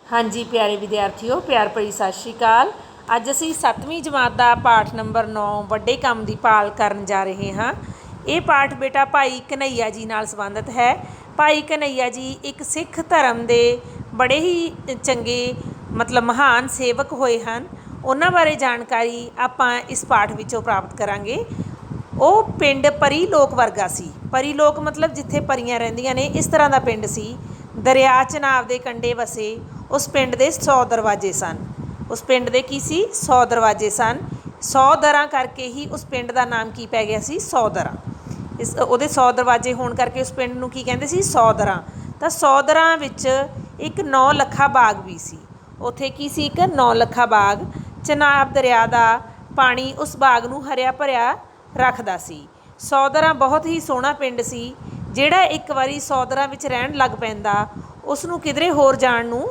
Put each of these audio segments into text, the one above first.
हाँ जी प्यारे विद्यार्थियों, प्यार भरी सत श्री अकाल। अज असी 7वीं जमात का पाठ नंबर 9 वड्डे काम की भाल करन जा रहे हाँ। ये पाठ बेटा भाई कन्हैया जी नाल संबंधित है। भाई कन्हैया जी एक सिख धर्म के बड़े ही चंगे मतलब महान सेवक होए हैं। उन्हां बारे जानकारी आपां इस पाठ विचों प्राप्त करांगे। वो पिंड परी लोक वर्गा सी। परी लोक मतलब जिथे परियां रहिंदियां ने, इस तरह का पिंड सी। दरिया चनाब के कंढे वसे उस पिंड के 100 दरवाजे सन। उस पिंड के की सी 100 दरवाजे सन। 100 दरां करके ही उस पिंड का नाम की पै गया सी 100 दरां। इस ਉਹਦੇ 100 दरवाजे होने करके उस पिंड ਨੂੰ ਕੀ ਕਹਿੰਦੇ ਸੀ 100 ਦਰਾਂ। ਤਾਂ 100 ਦਰਾਂ ਵਿੱਚ ਇੱਕ 9 ਲੱਖਾ ਬਾਗ ਵੀ ਸੀ। ਉੱਥੇ ਕੀ ਸੀ ਇੱਕ 9 ਲੱਖਾ ਬਾਗ। ਚਨਾਬ ਦਰਿਆ ਦਾ ਪਾਣੀ ਉਸ ਬਾਗ ਨੂੰ ਹਰਿਆ ਭਰਿਆ ਰੱਖਦਾ ਸੀ। 100 ਦਰਾਂ ਬਹੁਤ ਹੀ ਸੋਹਣਾ ਪਿੰਡ ਸੀ। ਜਿਹੜਾ ਇੱਕ ਵਾਰੀ 100 ਦਰਾਂ ਵਿੱਚ ਰਹਿਣ ਲੱਗ ਪੈਂਦਾ ਉਸ ਨੂੰ ਕਿਧਰੇ ਹੋਰ ਜਾਣ ਨੂੰ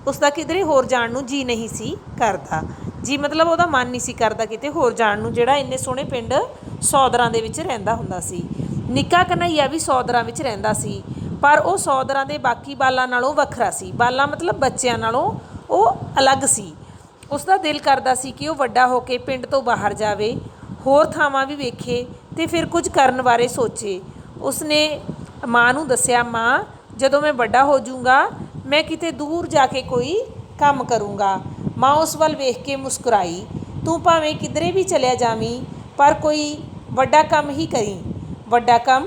उसका किधरे होर जाण नूं जी नहीं सी करदा। जी मतलब ਉਹਦਾ मन नहीं सी करदा किते होर जाण नूं, ਜਿਹੜਾ ਇੰਨੇ ਸੋਹਣੇ ਪਿੰਡ 100 ਦਰਾਂ ਦੇ ਵਿੱਚ ਰਹਿੰਦਾ ਹੁੰਦਾ ਸੀ। ਨਿੱਕਾ ਕਨ੍ਹਈਆ ਵੀ 100 ਦਰਾਂ ਵਿੱਚ ਰਹਿੰਦਾ ਸੀ, ਪਰ ਉਹ 100 ਦਰਾਂ ਦੇ ਬਾਕੀ ਬਾਲਾਂ ਨਾਲੋਂ ਵੱਖਰਾ ਸੀ। ਬਾਲਾਂ ਮਤਲਬ ਬੱਚਿਆਂ ਨਾਲੋਂ ਉਹ ਅਲੱਗ ਸੀ। ਉਸ ਦਾ ਦਿਲ ਕਰਦਾ ਸੀ ਕਿ ਉਹ ਵੱਡਾ ਹੋ ਕੇ ਪਿੰਡ ਤੋਂ ਬਾਹਰ ਜਾਵੇ, ਹੋਰ ਥਾਵਾਂ ਵੀ ਵੇਖੇ ਅਤੇ ਫਿਰ ਕੁਝ ਕਰਨ ਬਾਰੇ ਸੋਚੇ। ਉਸਨੇ ਮਾਂ ਨੂੰ ਦੱਸਿਆ, ਮਾਂ ਜਦੋਂ मैं ਵੱਡਾ ਹੋ ਜਾਊਂਗਾ मैं किते दूर जाके कोई काम करूँगा। माँ उस वल वेख के मुस्कुराई, तू भावें किधरे भी चलिया जावीं पर कोई वड्डा काम ही करी। वड्डा काम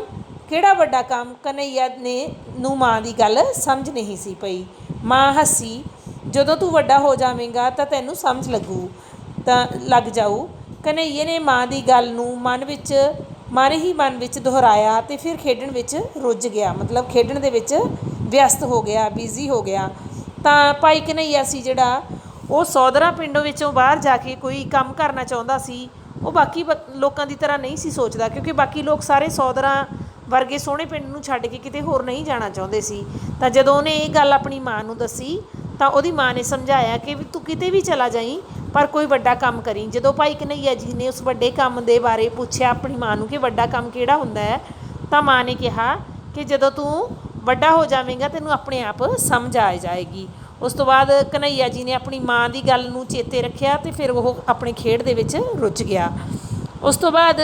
किहड़ा वड्डा काम? कन्हैया ने नूं माँ की गल समझ नहीं सी पई। माँ हसी, जदों तू वड्डा हो जावेगा तो तैनूं समझ लगू तां लग जाऊ। कन्हैये ने माँ की गल नूं मन विच दोहराया तो फिर खेडण विच रुझ गया। मतलब खेडण दे विच व्यस्त हो गया, बिजी हो गया। तो भाई कन्हैया सी जिहड़ा वो 100 दरां पिंडों विचों बाहर जाके कोई काम करना चाहुंदा सी। वो बाकी लोगों की तरह नहीं सी सोचदा, क्योंकि बाकी लोग सारे 100 दरां वर्गे सोहणे पिंड नूं छड्ड के किते होर नहीं जाना चाहुंदे सी। तां जदों उहने ये गल अपनी माँ नूं दसी तां उहदी माँ ने समझाया कि तू किते भी चला जाई पर कोई वड्डा काम करी। जदों भाई कन्हैया जी ने उस वड्डे काम दे बारे पुछया अपनी माँ नूं कि वड्डा काम किहड़ा हुंदा है, तां माँ ने कहा कि जदों तू ਵੱਡਾ ਹੋ ਜਾਵੇਗਾ ਤੈਨੂੰ ਆਪਣੇ ਆਪ ਸਮਝ ਆ ਜਾਏਗੀ। ਉਸ ਤੋਂ ਬਾਅਦ ਕਨ੍ਹਈਆ ਜੀ ਨੇ ਆਪਣੀ ਮਾਂ ਦੀ ਗੱਲ ਨੂੰ ਚੇਤੇ ਰੱਖਿਆ ਅਤੇ ਫਿਰ ਉਹ ਆਪਣੇ ਖੇਡ ਦੇ ਵਿੱਚ ਰੁੱਝ ਗਿਆ। ਉਸ ਤੋਂ ਬਾਅਦ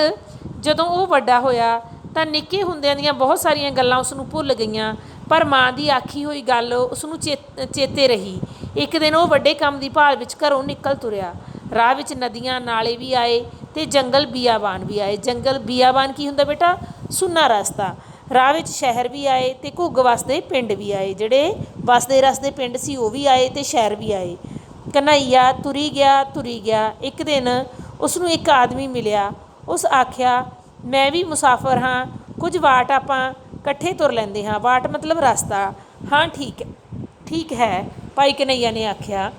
ਜਦੋਂ ਉਹ ਵੱਡਾ ਹੋਇਆ ਤਾਂ ਨਿੱਕੇ ਹੁੰਦਿਆਂ ਦੀਆਂ ਬਹੁਤ ਸਾਰੀਆਂ ਗੱਲਾਂ ਉਸ ਨੂੰ ਭੁੱਲ ਗਈਆਂ, ਪਰ ਮਾਂ ਦੀ ਆਖੀ ਹੋਈ ਗੱਲ ਉਸ ਨੂੰ ਚੇਤੇ ਰਹੀ। ਇੱਕ ਦਿਨ ਉਹ ਵੱਡੇ ਕੰਮ ਦੀ ਭਾਲ ਵਿੱਚ ਘਰੋਂ ਨਿਕਲ ਤੁਰਿਆ। ਰਾਹ ਵਿੱਚ ਨਦੀਆਂ ਨਾਲੇ ਵੀ ਆਏ ਅਤੇ ਜੰਗਲ ਬੀਆਬਾਨ ਵੀ ਆਏ। ਜੰਗਲ ਬੀਆਬਾਨ ਕੀ ਹੁੰਦਾ ਬੇਟਾ? ਸੁੰਨਾ ਰਸਤਾ। ਰਾਹ ਵਿੱਚ ਸ਼ਹਿਰ ਵੀ ਆਏ ਅਤੇ ਘੁੱਗ ਵਸਦੇ ਪਿੰਡ ਵੀ ਆਏ। ਜਿਹੜੇ ਵਸਦੇ ਰਸਦੇ ਪਿੰਡ ਸੀ ਉਹ ਵੀ ਆਏ ਅਤੇ ਸ਼ਹਿਰ ਵੀ ਆਏ। ਕਨ੍ਹਈਆ ਤੁਰੀ ਗਿਆ। ਇੱਕ ਦਿਨ ਉਸ ਨੂੰ ਇੱਕ ਆਦਮੀ ਮਿਲਿਆ। ਉਸ ਆਖਿਆ, ਮੈਂ ਵੀ ਮੁਸਾਫਰ ਹਾਂ, ਕੁਝ ਵਾਟ ਆਪਾਂ ਇਕੱਠੇ ਤੁਰ ਲੈਂਦੇ ਹਾਂ। ਵਾਟ ਮਤਲਬ ਰਸਤਾ। ਹਾਂ ਠੀਕ ਹੈ, ਭਾਈ ਕਨ੍ਹਈਆ ਨੇ ਆਖਿਆ।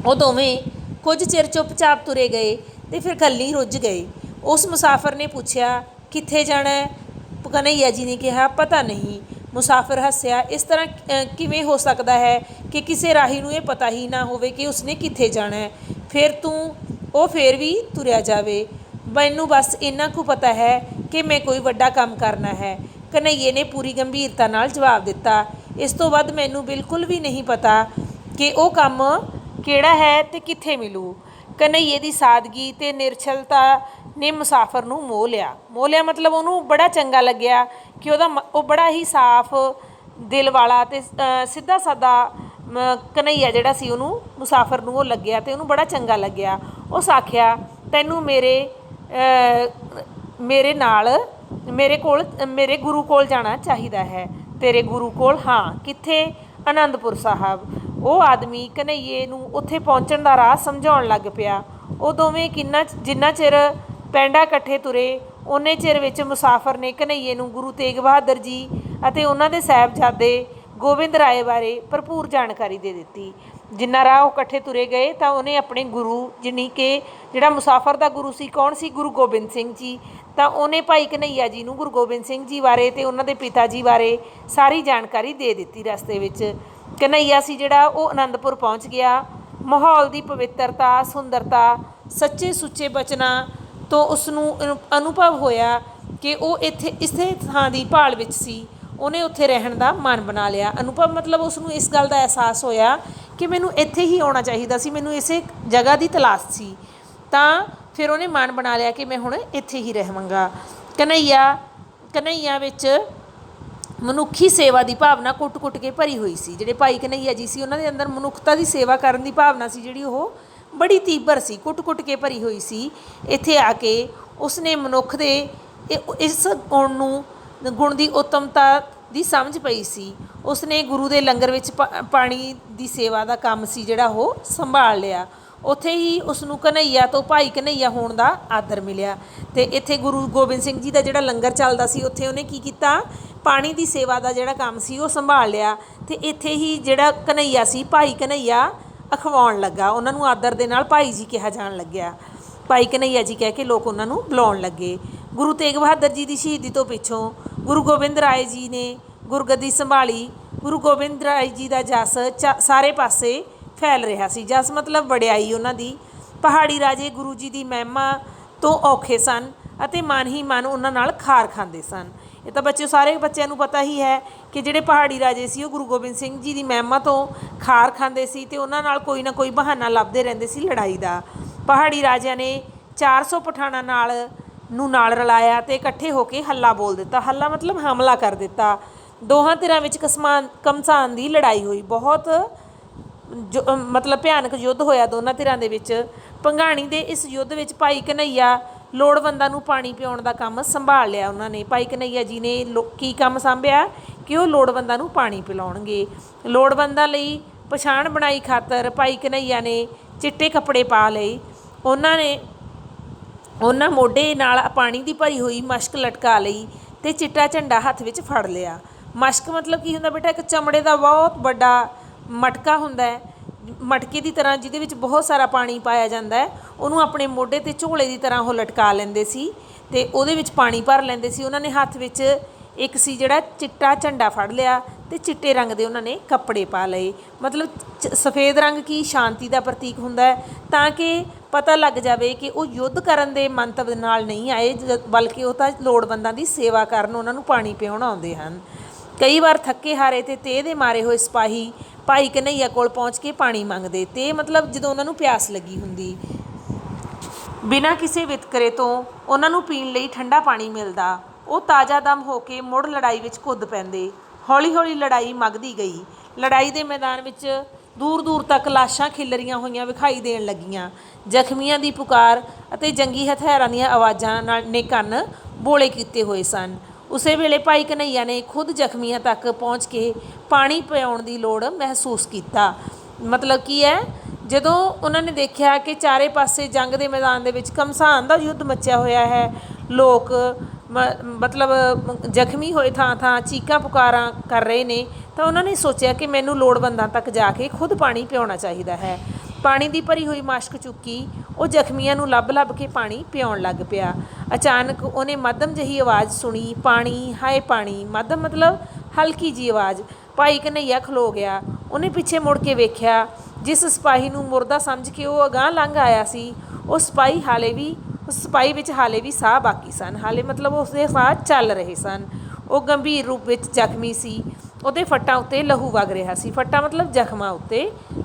ਉਹ ਦੋਵੇਂ ਕੁਝ ਚਿਰ ਚੁੱਪ-ਚਾਪ ਤੁਰੇ ਗਏ ਅਤੇ ਫਿਰ ਇਕੱਲੀ ਰੁੱਝ ਗਏ। ਉਸ ਮੁਸਾਫਰ ਨੇ ਪੁੱਛਿਆ, ਕਿੱਥੇ ਜਾਣਾ? कन्हैया जी ने कहा, पता नहीं। मुसाफिर हस्या, इस तरह किवें हो सकता है कि किसी राही नूं ये पता ही ना होवे कि उसने कित्थे जाना है, फिर फिर भी तुरिया जावे। मैनूं बस इन्ना कुछ पता है कि मैं कोई वड्डा काम करना है। कन्हैये ने पूरी गंभीरता नाल जवाब दिता, इस तो वध मैनूं बिल्कुल भी नहीं पता कि वो काम किहड़ा है ते कित्थे मिलू। कन्हैये की सादगी ते निरछलता ने मुसाफिर नूं मोह लिया मतलब उन्होंने बड़ा चंगा लग्या कि वो बड़ा ही साफ दिल वाला ते सीधा सादा कन्हैया जिहड़ा सी उन्होंने मुसाफिर नूं लग्या ते उन्होंने बड़ा चंगा लग्या। उस आख्या, तैनूं मेरे नाल मेरे गुरु कोल जाना चाहिदा है। तेरे गुरु कोल? हाँ। कित्थे? आनंदपुर साहब। वो आदमी कन्हैये नूं उत्थे पहुँचण दा राह समझाउण लग पिया। वो दोवें जिन्ना चिर पैंडा इकट्ठे तुरे उन्ने चिर विच मुसाफिर ने कन्हैये नूं गुरु तेग बहादुर जी अते उन्हां दे साहिबजादे गोबिंद राय बारे भरपूर जानकारी दे दित्ती। जिन्ना राह वो इकट्ठे तुरे गए तो उन्हें अपने गुरु जानी कि जिहड़ा मुसाफिर दा गुरु सी कौन सी? गुरु गोबिंद सिंह जी। तो उन्हें भाई कन्हैया जी नूं गुरु गोबिंद सिंह जी बारे ते उन्हां दे पिता जी बारे सारी जानकारी दे दित्ती। रस्ते विच कन्हैया सी जिहड़ा वो आनंदपुर पहुँच गया। माहौल की पवित्रता, सुंदरता, सच्चे सुच्चे बचना तो उसनूं अनुभव होया कि वो इसे थां दी भाल विच सी। उन्हें उत्थे रहण दा मन बना लिया। अनुभव मतलब उसनूं इस गल दा एहसास होया कि मैनू इत्थे ही आउणा चाहीदा सी, मैनू इसे जगह की तलाश सी। तां फिर उहने मन बना लिया कि मैं हुण इत्थे ही रहांगा। कन्हैया विच मनुखी सेवा की भावना कुट कुट के भरी हुई सी। जिहड़े भाई कन्हैया जी सी उन्हां दे अंदर मनुखता की सेवा करन दी भावना सी जिहड़ी ओह बड़ी तीबर सी, कुट कुट के भरी हुई सी। इत्थे आके उसने मनुख दे इस गुण नूं गुण की उत्तमता की समझ पई सी। उसने गुरु के लंगर विच पानी की सेवा का काम सी जिहड़ा ओह संभाल लिया। उत्थे ही उसनूं कन्हैया तो भाई कन्हैया होण दा आदर मिलिया। ते इत्थे गुरु गोबिंद सिंह जी का जिहड़ा लंगर चलदा सी उत्थे उहने की कीता, पानी की सेवा का जिहड़ा काम सी वो संभाल लिया। ते इत्थे ही जिहड़ा कन्हैया सी भाई कन्हैया अखवाउण लगा, उन्हां नूं आदर दे नाल भाई जी कहा जाण लग्या। भाई कन्हैया जी कह के लोग उन्हां नूं बुलाउण लगे। गुरु तेग बहादुर जी की शहीदी तो पिछों गुरु गोबिंद राय जी ने गुरगद्दी संभाली। गुरु गोबिंद राय जी का जस सारे पासे फैल रहा सी। जस मतलब वडियाई उन्हां दी। पहाड़ी राजे गुरु जी की महिमा तो औखे सन अते मन ही मन उन्हां नाल खार खांदे सन। ये तो बच्चों सारे बच्चों नूं पता ही है कि जिहड़े पहाड़ी राजे सी गुरु गोबिंद सिंह जी की महिमा तो खार खांदे सी ते उन्हां नाल कोई ना कोई बहाना लभदे रहिंदे सी लड़ाई का। पहाड़ी राजिਆਂ ने 400 पठाणा नाल रलाया ते इकट्ठे होके हल्ला बोल दिता। हल्ला मतलब हमला कर दिता। दोहां धिरां विच घमसान की लड़ाई हुई। बहुत मतलब भयानक युद्ध होया दोनों धिरां दे विच। भंगाणी दे इस युद्ध विच भाई कन्हैया लोड़वंदां नूं पानी पिआउण दा काम संभाल लिया। उन्होंने भाई कन्हैया जी ने की काम सांभिया कि वह लोड़वंदां नूं पानी पिलाउणगे। लोड़वंदां लई पछाण बनाई खातर भाई कन्हैया ने चिट्टे कपड़े पा लए। उन्हां मोढे नाल पानी की भरी हुई मशक लटका लई ते चिट्टा झंडा हत्थ विच फड़ लिया। मशक मतलब की हुंदा बेटा, एक चमड़े का बहुत बड़ा मटका हुंदा है, मटके की तरह जिहदे विच बहुत सारा पानी पाया जाता है। उन्होंने अपने मोढे ते झोले की तरह वो लटका लेंदे सी ते उहदे विच पानी भर लेंदे सी। उन्होंने हत्थ विच एक सी जिहड़ा चिट्टा झंडा फड़ लिया ते चिट्टे रंग के उन्होंने कपड़े पा लए। मतलब सफ़ेद रंग की शांति का प्रतीक हुंदा है, ताकि पता लग जाए कि वो युद्ध करन दे मंतव नाल नहीं आए, बल्कि वो तो लोड़वंदां दी सेवा करन, उन्हां नूं पानी पिआउण आउंदे हन। कई बार थके हारे ते तेह दे मारे होए सिपाही भाई कन्हैया कोल पहुँच के पानी मंगते। ते मतलब जदों उन्हां नूं प्यास लगी हुंदी, बिना किसी वितकरे तो उन्हां नूं पीण लई ठंडा पानी मिलदा। वो ताज़ा दम होके मुड़ लड़ाई विच कुद पैंदे। हौली हौली लड़ाई मगदी गई। लड़ाई के मैदान विच दूर दूर तक लाशां खिलरियां होईयां विखाई देण लगियां। जख्मियां की पुकार अते जंगी हथियारां दीयां आवाज़ां ने कन्न बोले कीते हुए सन। उस वेले भाई कन्हैया ने खुद जख्मियां तक पहुँच के पानी पिआउण की लोड़ महसूस किया। मतलब की है, जदों उन्होंने देखा कि चारे पासे जंग के मैदान के विच घमसान का युद्ध मचिया होया है, लोग मतलब जख्मी होए थां थां चीकां पुकारां कर रहे ने, तो उन्होंने सोचा कि मैनू लोड़वंदां तक जाके खुद पानी पिआउणा चाहिदा है। पानी की भरी हुई मशक चुकी वो जख्मियां नूं लभ लभ के पानी पिआउण लग पिया। अचानक उन्हें मध्यम जही आवाज़ सुनी, पानी हाय पानी। मध्यम मतलब हल्की जी आवाज़। भाई कन्हैया खलो गया। उन्हें पिछे मुड़ के वेख्या। जिस सिपाही नूं मुरदा समझ के वो अगांह लंघ आया सी, उस सिपाही विच हाले भी साह बाकी सन। हाले मतलब उसके साह चल रहे सन। वो गंभीर रूप विच जख्मी सी। ਉਹਦੇ फट्टां उत्ते लहू वग रहा सी। फट्टा मतलब जख्मां उत्ते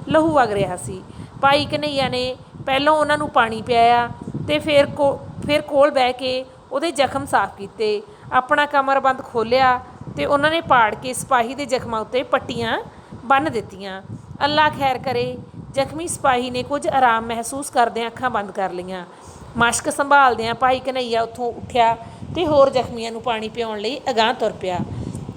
लहू वग रहा सी। भाई कन्हैया ने पहलों उन्होंने पानी पियाया तो फिर कोल बह के ਉਹਦੇ जख्म साफ किए। अपना कमरबंद खोलिया तो उन्होंने पाड़ के सिपाही के जख्मां उत्ते पट्टियां बन दित्तियां। अल्लाह खैर करे। जख्मी सिपाही ने कुछ आराम महसूस करदे अखां बंद कर लियां। मशक संभालदियां भाई कन्हैया उत्थों उठिया तो होर जख्मियां नूं पानी पिआउण लई अगांह तुर पिया।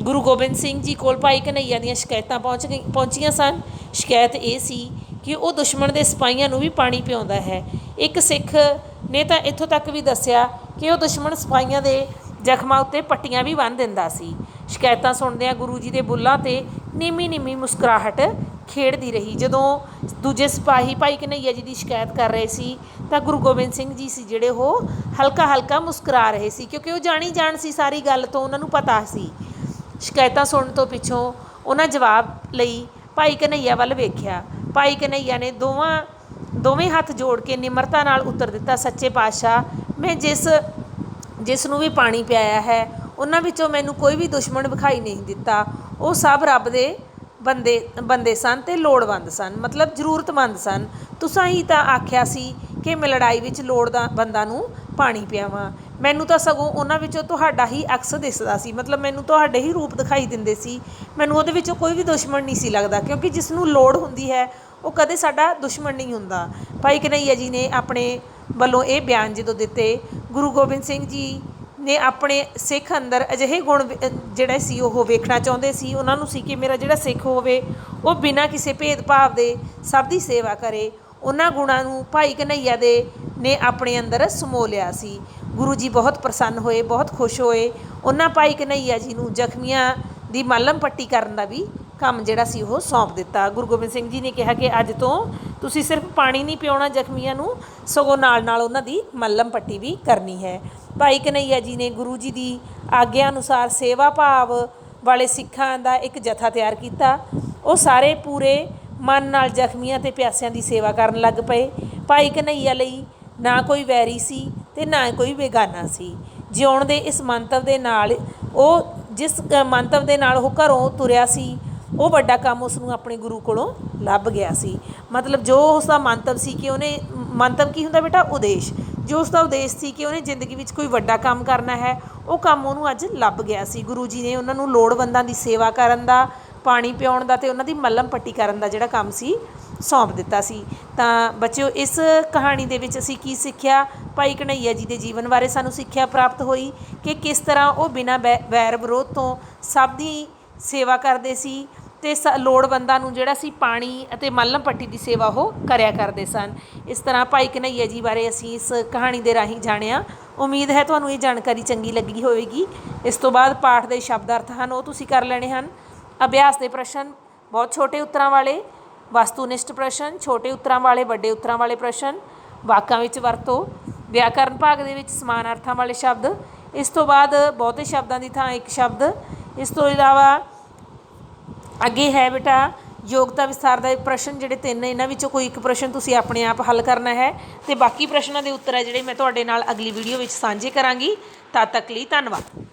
गुरु गोबिंद सिंह जी कोल भाई कन्हैया दीयां शिकायतां पहुँचियां सन। शिकायत ये सी कि वो दुश्मन के सिपाहियां नूं भी पानी पिआउंदा है। एक सिख ने तो इत्थों तक भी दस्सिया कि वो दुश्मन सिपाहियां दे जख्मां उत्ते पट्टियां भी बन दिंदा सी। शिकायतां सुणदियां गुरु जी के बुल्लां ते नीमी नीमी मुस्कुराहट खेड़दी रही। जदों दूजे सिपाही भाई कन्हैया जी की शिकायत कर रहे सी तो गुरु गोबिंद सिंह जी सी जिहड़े वो हल्का हल्का मुस्कुरा रहे सी, क्योंकि वो जानी जान सी सारी गल तो उन्होंने पता सी। शिकायतां सुणन तो पिछों उन्हें जवाब लई भाई कन्हैया वल वेख्या। भाई कन्हैया ने दोवें हत्थ जोड़ के निमरता नाल उत्तर दिता, सच्चे पातशाह, मैं जिसनूं भी पानी पिआया है उन्हां विचों मैनूं कोई भी दुश्मन विखाई नहीं दिता। वो सब रब दे ਬੰਦੇ ਬੰਦੇ ਸਨ ਤੇ ਲੋੜਵੰਦ ਸਨ, ਮਤਲਬ ਜ਼ਰੂਰਤਮੰਦ ਸਨ। ਤੁਸਾਂ ਹੀ ਤਾਂ ਆਖਿਆ ਸੀ ਕਿ ਮੈਂ ਲੜਾਈ ਵਿੱਚ ਲੋੜਵੰਦਾਂ ਨੂੰ ਪਾਣੀ ਪਿਆਵਾਂ। ਮੈਨੂੰ ਤਾਂ ਸਗੋਂ ਉਹਨਾਂ ਵਿੱਚੋਂ ਤੁਹਾਡਾ ਹੀ ਅਕਸ ਦਿਸਦਾ ਸੀ, ਮਤਲਬ ਮੈਨੂੰ ਤੁਹਾਡੇ ਹੀ ਰੂਪ ਦਿਖਾਈ ਦਿੰਦੇ ਸੀ। ਮੈਨੂੰ ਉਹਦੇ ਵਿੱਚੋਂ ਕੋਈ ਵੀ ਦੁਸ਼ਮਣ ਨਹੀਂ ਸੀ ਲੱਗਦਾ, ਕਿਉਂਕਿ ਜਿਸ ਨੂੰ ਲੋੜ ਹੁੰਦੀ ਹੈ ਉਹ ਕਦੇ ਸਾਡਾ ਦੁਸ਼ਮਣ ਨਹੀਂ ਹੁੰਦਾ। ਭਾਈ ਘਨੱਈਆ ਜੀ ਨੇ ਆਪਣੇ ਵੱਲੋਂ ਇਹ ਬਿਆਨ ਜਦੋਂ ਦਿੱਤੇ, ਗੁਰੂ ਗੋਬਿੰਦ ਸਿੰਘ ਜੀ ਨੇ ਆਪਣੇ ਸਿੱਖ ਅੰਦਰ ਅਜਿਹੇ ਗੁਣ ਜਿਹੜੇ ਸੀ ਉਹ ਵੇਖਣਾ ਚਾਹੁੰਦੇ ਸੀ। ਉਹਨਾਂ ਨੂੰ ਸੀ ਕਿ ਮੇਰਾ ਜਿਹੜਾ ਸਿੱਖ ਹੋਵੇ ਉਹ ਬਿਨਾਂ ਕਿਸੇ ਭੇਦਭਾਵ ਦੇ ਸਭ ਦੀ ਸੇਵਾ ਕਰੇ। ਉਹਨਾਂ ਗੁਣਾਂ ਨੂੰ ਭਾਈ ਘਨੱਈਆ ਦੇ ਨੇ ਆਪਣੇ ਅੰਦਰ ਸਮੋ ਲਿਆ ਸੀ। ਗੁਰੂ ਜੀ ਬਹੁਤ ਪ੍ਰਸੰਨ ਹੋਏ, ਬਹੁਤ ਖੁਸ਼ ਹੋਏ। ਉਹਨਾਂ ਭਾਈ ਘਨੱਈਆ ਜੀ ਨੂੰ ਜ਼ਖਮੀਆਂ ਦੀ ਮੱਲਮ ਪੱਟੀ ਕਰਨ ਦਾ ਵੀ ਕੰਮ ਜਿਹੜਾ ਸੀ ਉਹ ਸੌਂਪ ਦਿੱਤਾ। ਗੁਰੂ ਗੋਬਿੰਦ ਸਿੰਘ ਜੀ ਨੇ ਕਿਹਾ ਕਿ ਅੱਜ ਤੋਂ ਤੁਸੀਂ ਸਿਰਫ ਪਾਣੀ ਨਹੀਂ ਪਿਆਉਣਾ ਜ਼ਖਮੀਆਂ ਨੂੰ, ਸਗੋਂ ਨਾਲ ਨਾਲ ਉਹਨਾਂ ਦੀ ਮੱਲਮ ਪੱਟੀ ਵੀ ਕਰਨੀ ਹੈ। ਭਾਈ ਘਨੱਈਆ ਜੀ ਨੇ ਗੁਰੂ ਜੀ ਦੀ ਆਗਿਆ ਅਨੁਸਾਰ ਸੇਵਾ ਭਾਵ ਵਾਲੇ ਸਿੱਖਾਂ ਦਾ ਇੱਕ ਜਥਾ ਤਿਆਰ ਕੀਤਾ। ਉਹ ਸਾਰੇ ਪੂਰੇ ਮਨ ਨਾਲ ਜ਼ਖਮੀਆਂ ਅਤੇ ਪਿਆਸਿਆਂ ਦੀ ਸੇਵਾ ਕਰਨ ਲੱਗ ਪਏ। ਭਾਈ ਘਨੱਈਆ ਲਈ ਨਾ ਕੋਈ ਵੈਰੀ ਸੀ ਅਤੇ ਨਾ ਕੋਈ ਬੇਗਾਨਾ ਸੀ। ਜਿਉਣ ਦੇ ਇਸ ਮੰਤਵ ਦੇ ਨਾਲ ਉਹ ਜਿਸ ਮੰਤਵ ਦੇ ਨਾਲ ਉਹ ਘਰੋਂ ਤੁਰਿਆ ਸੀ, ਉਹ ਵੱਡਾ ਕੰਮ ਉਸ ਨੂੰ ਆਪਣੇ ਗੁਰੂ ਕੋਲੋਂ ਲੱਭ ਗਿਆ ਸੀ। ਮਤਲਬ ਜੋ ਉਸ ਦਾ ਮੰਤਵ ਸੀ ਕਿ ਉਹਨੇ, ਮੰਤਵ ਕੀ ਹੁੰਦਾ ਬੇਟਾ? ਉਦੇਸ਼। ਜੋ ਉਸ ਦਾ ਉਦੇਸ਼ ਸੀ ਕਿ ਉਹਨੇ ਜ਼ਿੰਦਗੀ ਵਿੱਚ ਕੋਈ ਵੱਡਾ ਕੰਮ ਕਰਨਾ ਹੈ, ਉਹ ਕੰਮ ਉਹਨੂੰ ਅੱਜ ਲੱਭ ਗਿਆ ਸੀ। ਗੁਰੂ ਜੀ ਨੇ ਉਹਨਾਂ ਨੂੰ ਲੋੜਵੰਦਾਂ ਦੀ ਸੇਵਾ ਕਰਨ ਦਾ, ਪਾਣੀ ਪਿਆਉਣ ਦਾ ਅਤੇ ਉਹਨਾਂ ਦੀ ਮੱਲਮ ਪੱਟੀ ਕਰਨ ਦਾ ਜਿਹੜਾ ਕੰਮ ਸੀ ਸੌਂਪ ਦਿੱਤਾ ਸੀ। ਤਾਂ ਬੱਚਿਓ, ਇਸ ਕਹਾਣੀ ਦੇ ਵਿੱਚ ਅਸੀਂ ਕੀ ਸਿੱਖਿਆ? ਭਾਈ ਘਨੱਈਆ ਜੀ ਦੇ ਜੀਵਨ ਬਾਰੇ ਸਾਨੂੰ ਸਿੱਖਿਆ ਪ੍ਰਾਪਤ ਹੋਈ ਕਿ ਕਿਸ ਤਰ੍ਹਾਂ ਉਹ ਬਿਨਾਂ ਵੈਰ ਵਿਰੋਧ ਤੋਂ ਸਭ ਦੀ ਸੇਵਾ ਕਰਦੇ ਸੀ ਅਤੇ ਲੋੜਵੰਦਾਂ ਨੂੰ ਜਿਹੜਾ ਸੀ ਪਾਣੀ ਅਤੇ ਮੱਲਮ ਪੱਟੀ ਦੀ ਸੇਵਾ ਉਹ ਕਰਿਆ ਕਰਦੇ ਸਨ। ਇਸ ਤਰ੍ਹਾਂ ਭਾਈ ਘਨੱਈਆ ਜੀ ਬਾਰੇ ਅਸੀਂ ਇਸ ਕਹਾਣੀ ਦੇ ਰਾਹੀਂ ਜਾਣਿਆ। ਉਮੀਦ ਹੈ ਤੁਹਾਨੂੰ ਇਹ ਜਾਣਕਾਰੀ ਚੰਗੀ ਲੱਗੀ ਹੋਵੇਗੀ। ਇਸ ਤੋਂ ਬਾਅਦ ਪਾਠ ਦੇ ਸ਼ਬਦ ਅਰਥ ਹਨ ਉਹ ਤੁਸੀਂ ਕਰ ਲੈਣੇ ਹਨ। ਅਭਿਆਸ ਦੇ ਪ੍ਰਸ਼ਨ ਬਹੁਤ ਛੋਟੇ ਉੱਤਰਾਂ ਵਾਲੇ, ਵਸਤੂਨਿਸ਼ਟ ਪ੍ਰਸ਼ਨ, ਛੋਟੇ ਉੱਤਰਾਂ ਵਾਲੇ, ਵੱਡੇ ਉੱਤਰਾਂ ਵਾਲੇ ਪ੍ਰਸ਼ਨ, ਵਾਕਾਂ ਵਿੱਚ ਵਰਤੋ, ਵਿਆਕਰਨ ਭਾਗ ਦੇ ਵਿੱਚ ਸਮਾਨ ਅਰਥਾਂ ਵਾਲੇ ਸ਼ਬਦ। ਇਸ ਤੋਂ ਬਾਅਦ ਬਹੁਤੇ ਸ਼ਬਦਾਂ ਦੀ ਥਾਂ ਇੱਕ ਸ਼ਬਦ। ਇਸ ਤੋਂ ਇਲਾਵਾ ਅੱਗੇ ਹੈ ਬੇਟਾ ਯੋਗਤਾ ਵਿਸਥਾਰ ਦਾ ਪ੍ਰਸ਼ਨ, ਜਿਹੜੇ 3 ਇਹਨਾਂ ਵਿੱਚੋਂ ਕੋਈ ਇੱਕ ਪ੍ਰਸ਼ਨ ਤੁਸੀਂ ਆਪਣੇ ਆਪ ਹੱਲ ਕਰਨਾ ਹੈ ਅਤੇ ਬਾਕੀ ਪ੍ਰਸ਼ਨਾਂ ਦੇ ਉੱਤਰ ਹੈ ਜਿਹੜੇ ਮੈਂ ਤੁਹਾਡੇ ਨਾਲ ਅਗਲੀ ਵੀਡੀਓ ਵਿੱਚ ਸਾਂਝੇ ਕਰਾਂਗੀ। ਤਦ ਤੱਕ ਲਈ ਧੰਨਵਾਦ।